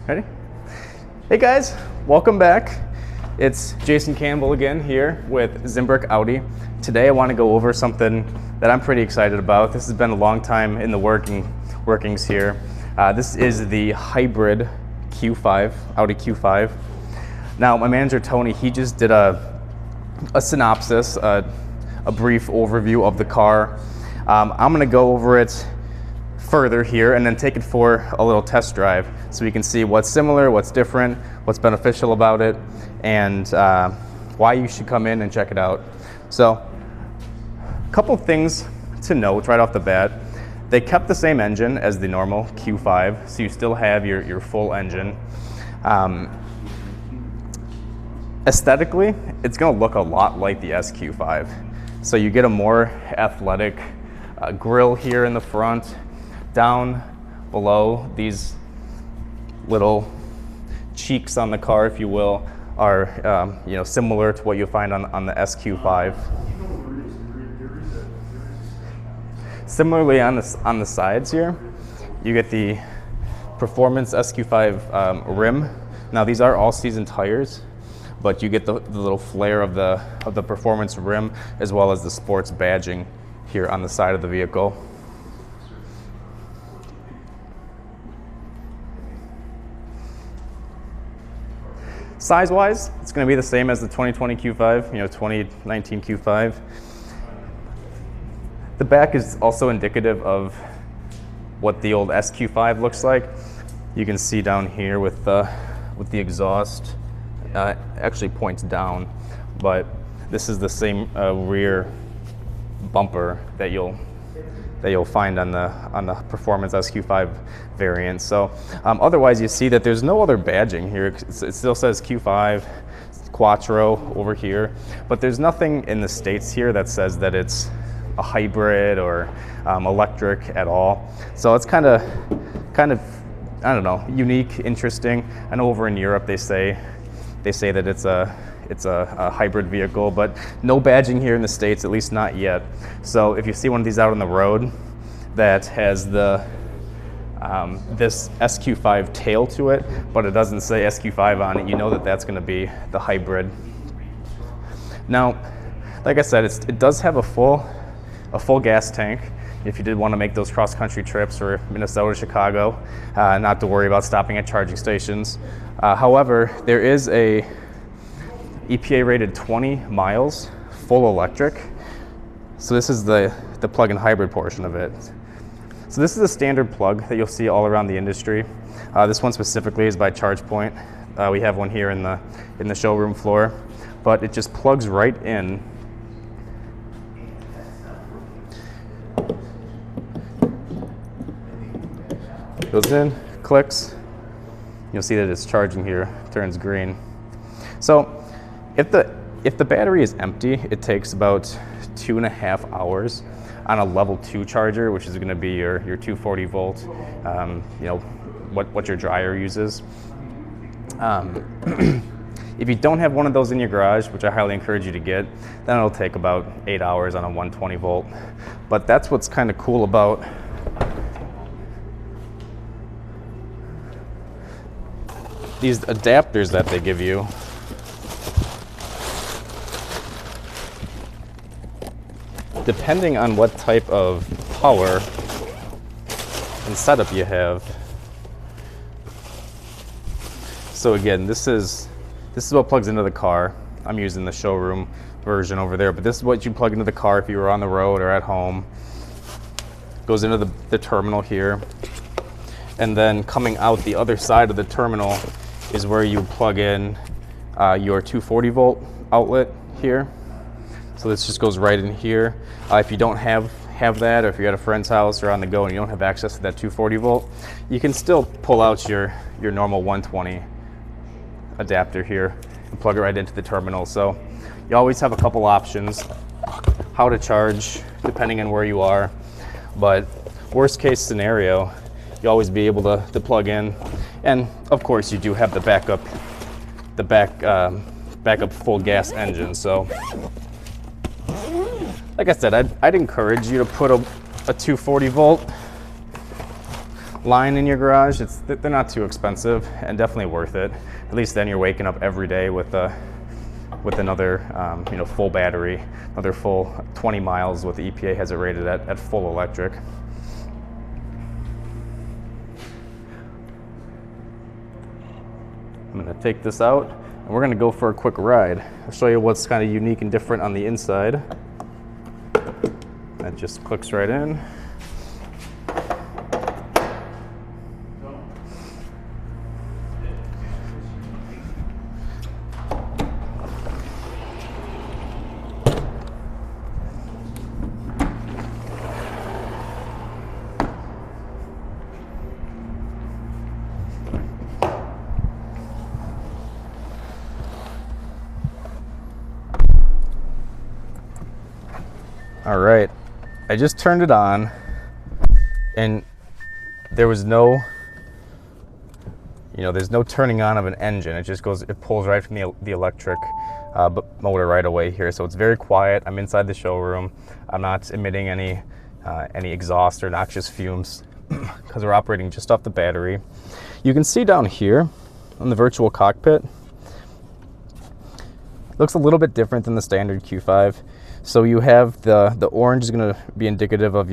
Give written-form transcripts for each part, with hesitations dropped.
Ready? Hey guys, welcome back. It's Jason Campbell again here with Zimbrick Audi. Today I want to go over something that I'm pretty excited about. This has been a long time in the workings here. This is the hybrid Q5, Audi Q5. Now my manager Tony, he just did a synopsis, a brief overview of the car. I'm going to go over it further here and then take it for a little test drive so we can see what's similar, what's different, what's beneficial about it, and why you should come in and check it out. So a couple things to note right off the bat. They kept the same engine as the normal Q5, so you still have your full engine. Aesthetically, it's going to look a lot like the SQ5. So you get a more athletic grille here in the front. Down below, these little cheeks on the car, if you will, are similar to what you'll find on the SQ5. Similarly, on the sides here, you get the Performance SQ5 rim. Now these are all-season tires, but you get the little flare of the Performance rim as well as the sports badging here on the side of the vehicle. Size-wise, it's going to be the same as the 2020 Q5, 2019 Q5. The back is also indicative of what the old SQ5 looks like. You can see down here with the exhaust actually points down, but this is the same rear bumper that you'll find on the Performance SQ5 variant. So otherwise, you see that there's no other badging here. It still says Q5 Quattro over here, but there's nothing in the States here that says that it's a hybrid or electric at all. So it's kind of I don't know, unique, interesting. I know over in Europe they say that it's a hybrid vehicle, but no badging here in the States, at least not yet. So if you see one of these out on the road that has this SQ5 tail to it, but it doesn't say SQ5 on it, you know that that's going to be the hybrid. Now, like I said, it does have a full gas tank. If you did want to make those cross-country trips or Minnesota, Chicago, not to worry about stopping at charging stations. However, there is a EPA rated 20 miles, full electric. So this is the plug-in hybrid portion of it. So this is a standard plug that you'll see all around the industry. This one specifically is by ChargePoint. We have one here in the showroom floor, but it just plugs right in. Goes in, clicks. You'll see that it's charging here, turns green. So if the battery is empty, it takes about 2.5 hours on a level 2 charger, which is going to be your 240 volt, what your dryer uses. If you don't have one of those in your garage, which I highly encourage you to get, then it'll take about 8 hours on a 120 volt. But that's what's kind of cool about these adapters that they give you. Depending on what type of power and setup you have. So again, this is what plugs into the car. I'm using the showroom version over there, but this is what you plug into the car if you were on the road or at home. Goes into the terminal here. And then coming out the other side of the terminal is where you plug in your 240 volt outlet here. So this just goes right in here. If you don't have that, or if you're at a friend's house or on the go and you don't have access to that 240 volt, you can still pull out your normal 120 adapter here and plug it right into the terminal. So you always have a couple options how to charge depending on where you are. But worst case scenario, you always be able to plug in. And of course you do have the backup full gas engine. So like I said, I'd encourage you to put a 240 volt line in your garage, they're not too expensive and definitely worth it. At least then you're waking up every day with another full battery, another full 20 miles, what the EPA has it rated at full electric. I'm gonna take this out and we're gonna go for a quick ride. I'll show you what's kind of unique and different on the inside. That just clicks right in. All right, I just turned it on and there was no, there's no turning on of an engine. It just goes, it pulls right from the electric motor right away here. So it's very quiet. I'm inside the showroom. I'm not emitting any exhaust or noxious fumes because we're operating just off the battery. You can see down here on the Virtual Cockpit, it looks a little bit different than the standard Q5. So you have the orange is going to be indicative of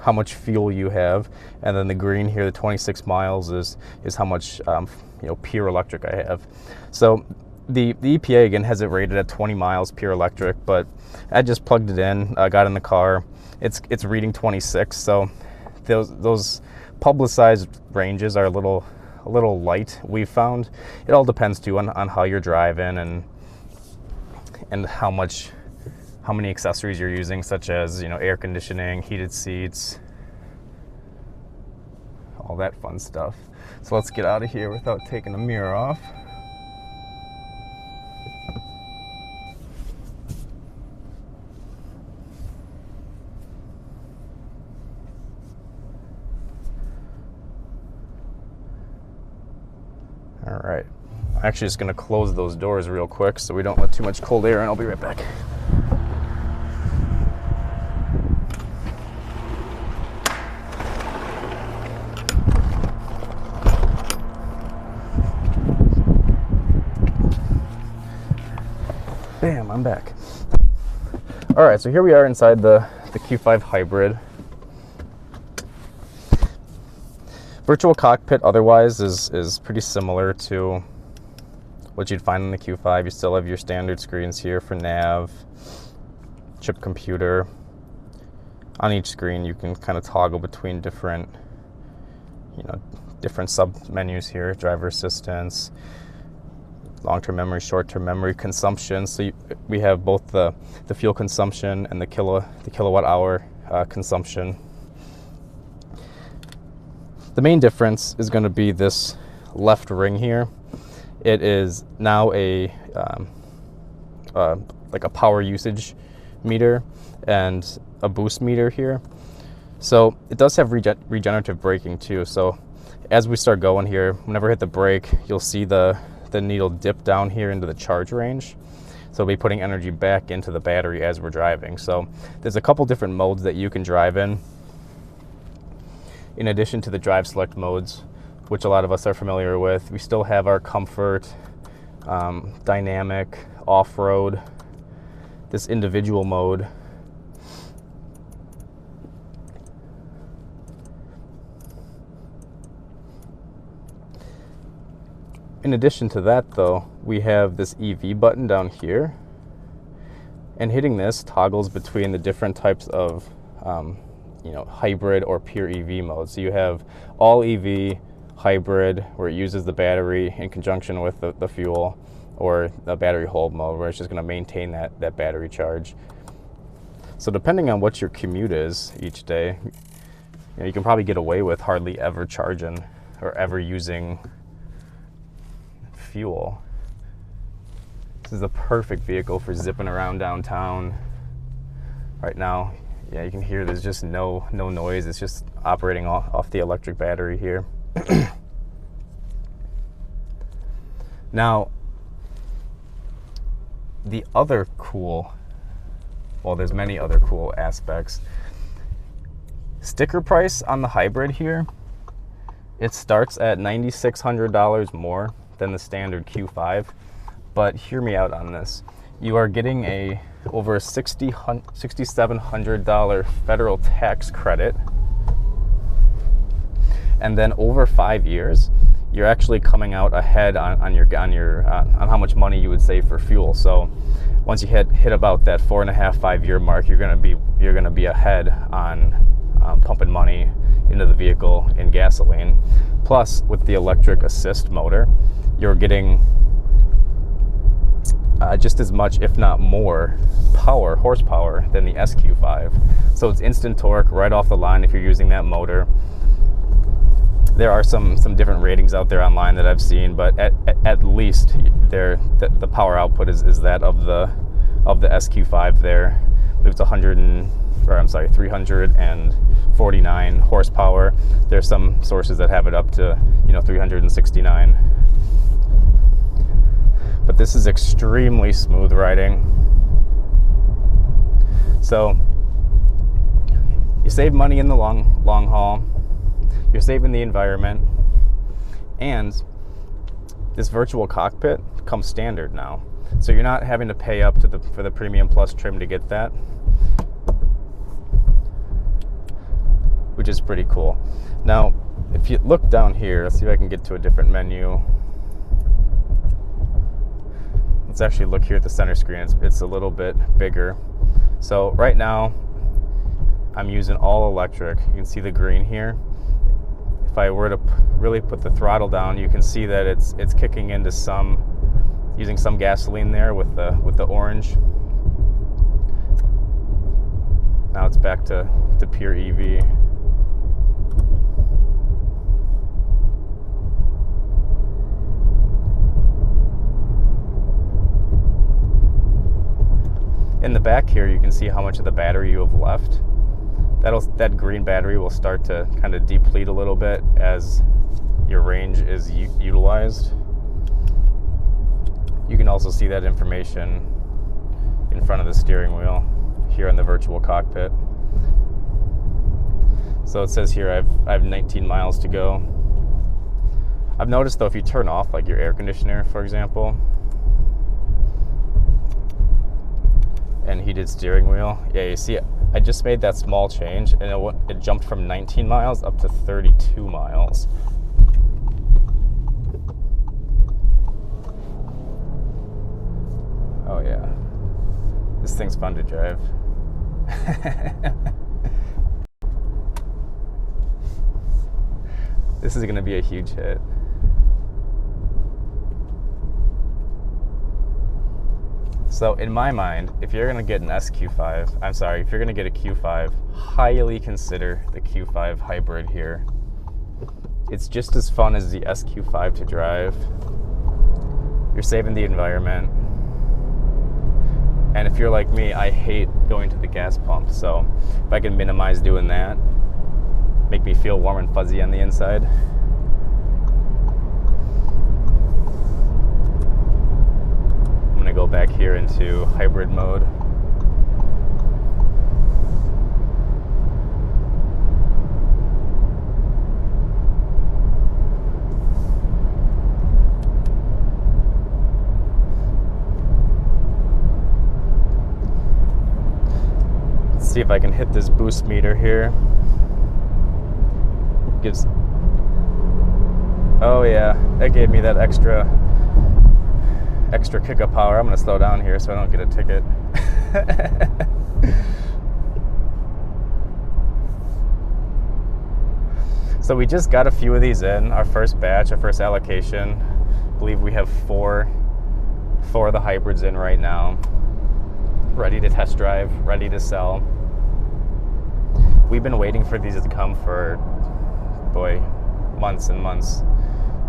how much fuel you have, and then the green here, the 26 miles, is how much pure electric I have. So the EPA again has it rated at 20 miles pure electric, but I just plugged it in, got in the car. It's reading 26. So those publicized ranges are a little light. We've found it all depends too on how you're driving and how many accessories you're using, such as air conditioning, heated seats, all that fun stuff. So let's get out of here without taking the mirror off. All right, I'm actually just gonna close those doors real quick so we don't let too much cold air in. I'll be right back. Bam, I'm back. All right, so here we are inside the Q5 Hybrid. Virtual Cockpit otherwise is pretty similar to what you'd find in the Q5. You still have your standard screens here for nav, chip computer. On each screen you can kind of toggle between different sub menus here, driver assistance, long-term memory, short-term memory, consumption. So we have both the fuel consumption and the kilowatt hour consumption. The main difference is going to be this left ring here. It is now like a power usage meter and a boost meter here. So it does have regenerative braking too. So as we start going here, whenever I hit the brake, you'll see the needle dip down here into the charge range. So we'll be putting energy back into the battery as we're driving. So there's a couple different modes that you can drive in addition to the drive select modes, which a lot of us are familiar with. We still have our comfort, dynamic, off-road, this individual mode. In addition to that though, we have this EV button down here, and hitting this toggles between the different types of hybrid or pure EV modes. So you have all EV, hybrid, where it uses the battery in conjunction with the fuel, or the battery hold mode, where it's just going to maintain that battery charge. So depending on what your commute is each day, you can probably get away with hardly ever charging or ever using fuel. This is the perfect vehicle for zipping around downtown. Right now, yeah, you can hear there's just no noise. It's just operating off the electric battery here. Now, the other cool, well, there's many other cool aspects. Sticker price on the hybrid here It starts at $9,600 more than the standard Q5, but hear me out on this. You are getting over a $6,700 federal tax credit, and then over 5 years, you're actually coming out ahead on how much money you would save for fuel. So once you hit about that 4.5, 5 year mark, you're gonna be ahead on pumping money into the vehicle in gasoline. Plus, with the electric assist motor, you're getting just as much, if not more, horsepower than the SQ5. So it's instant torque right off the line if you're using that motor. There are some different ratings out there online that I've seen, but at least the power output is that of the SQ5 there. I believe it's 349 horsepower. There's some sources that have it up to 369. But this is extremely smooth riding. So you save money in the long haul. You're saving the environment, and this virtual cockpit comes standard now. So you're not having to pay up for the Premium Plus trim to get that, which is pretty cool. Now, if you look down here, let's see if I can get to a different menu. Let's actually look here at the center screen. It's a little bit bigger. So right now, I'm using all electric. You can see the green here. If I were to really put the throttle down, you can see that it's kicking into using some gasoline there with the orange. Now it's back to pure EV. In the back here, you can see how much of the battery you have left. That green battery will start to kind of deplete a little bit as your range is utilized. You can also see that information in front of the steering wheel here in the virtual cockpit. So it says here I have 19 miles to go. I've noticed though, if you turn off like your air conditioner, for example, and heated steering wheel, yeah, you see I just made that small change, and it jumped from 19 miles up to 32 miles. Oh yeah, this thing's fun to drive. This is gonna be a huge hit. So in my mind, if you're gonna get if you're gonna get a Q5, highly consider the Q5 hybrid here. It's just as fun as the SQ5 to drive. You're saving the environment. And if you're like me, I hate going to the gas pump. So if I can minimize doing that, make me feel warm and fuzzy on the inside. I'm gonna go back here into hybrid mode. Let's see if I can hit this boost meter here. Oh yeah, that gave me that extra kick of power. I'm gonna slow down here so I don't get a ticket. So we just got a few of these in, our first batch, our first allocation. I believe we have four of the hybrids in right now, ready to test drive, ready to sell. We've been waiting for these to come for, months and months,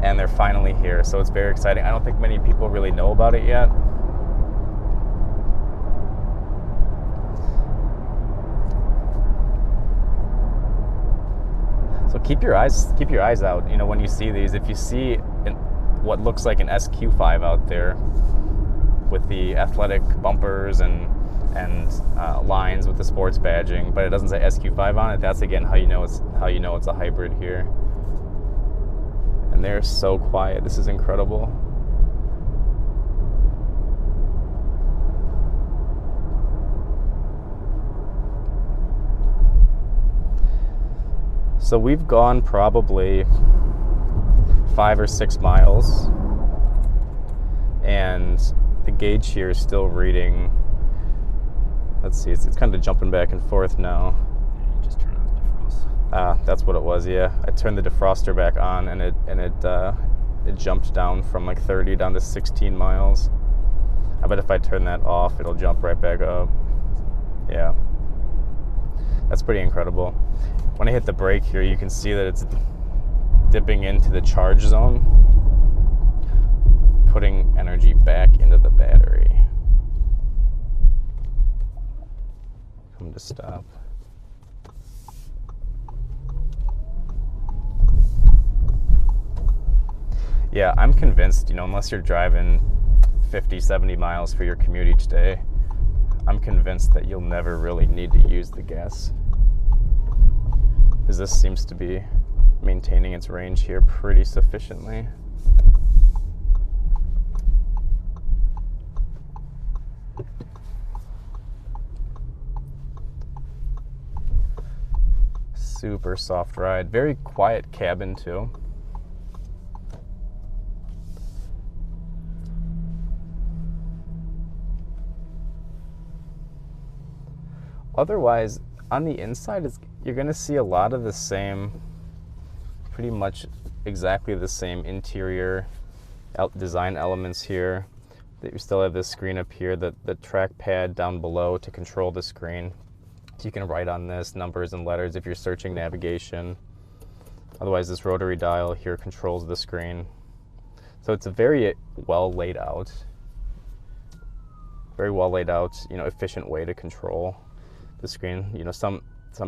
and they're finally here, so it's very exciting. I don't think many people really know about it yet. So keep your eyes out. You know, when you see these, if you see what looks like an SQ5 out there with the athletic bumpers and lines with the sports badging, but it doesn't say SQ5 on it, that's again how you know it's a hybrid here. and they're so quiet. This is incredible. So we've gone probably 5 or 6 miles, and the gauge here is still reading, let's see, it's kind of jumping back and forth now. You just turn on the defrost. That's what it was, yeah. I turned the defroster back on, and it jumped down from like 30 down to 16 miles. I bet if I turn that off, it'll jump right back up. Yeah. That's pretty incredible. When I hit the brake here, you can see that it's dipping into the charge zone, putting energy back into the battery. Come to stop. Yeah, I'm convinced, you know, unless you're driving 50, 70 miles for your commute each day, I'm convinced that you'll never really need to use the gas, because this seems to be maintaining its range here pretty sufficiently. Super soft ride, very quiet cabin too. Otherwise, on the inside, you're going to see a lot of the same, pretty much exactly the same interior design elements here. You still have this screen up here, the trackpad down below to control the screen. So you can write on this numbers and letters if you're searching navigation. Otherwise, this rotary dial here controls the screen. So it's a very well laid out, you know, efficient way to control the screen. You know, some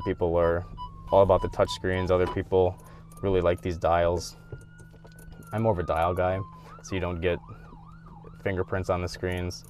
people are all about the touch screens. Other people really like these dials. I'm more of a dial guy, so you don't get fingerprints on the screens.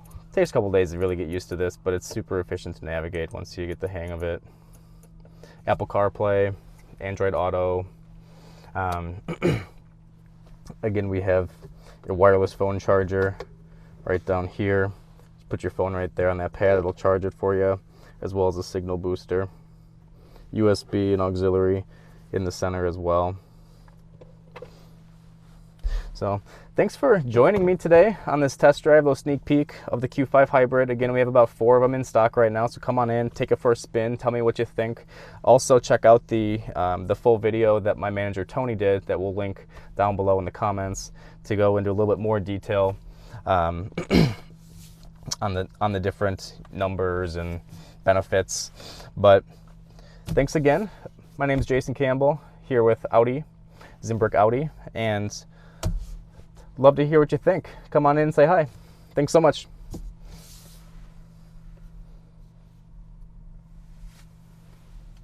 It takes a couple days to really get used to this, but it's super efficient to navigate once you get the hang of it. Apple CarPlay, Android Auto. Again, we have your wireless phone charger right down here. Put your phone right there on that pad, it'll charge it for you, as well as a signal booster. USB and auxiliary in the center as well. So thanks for joining me today on this test drive, little sneak peek of the Q5 Hybrid. Again, we have about 4 of them in stock right now, so come on in, take it for a spin, tell me what you think. Also check out the full video that my manager Tony did that we'll link down below in the comments to go into a little bit more detail on the different numbers and benefits. But thanks again. My name is Jason Campbell here with Audi, Zimbrick Audi, and love to hear what you think. Come on in and say hi. Thanks so much.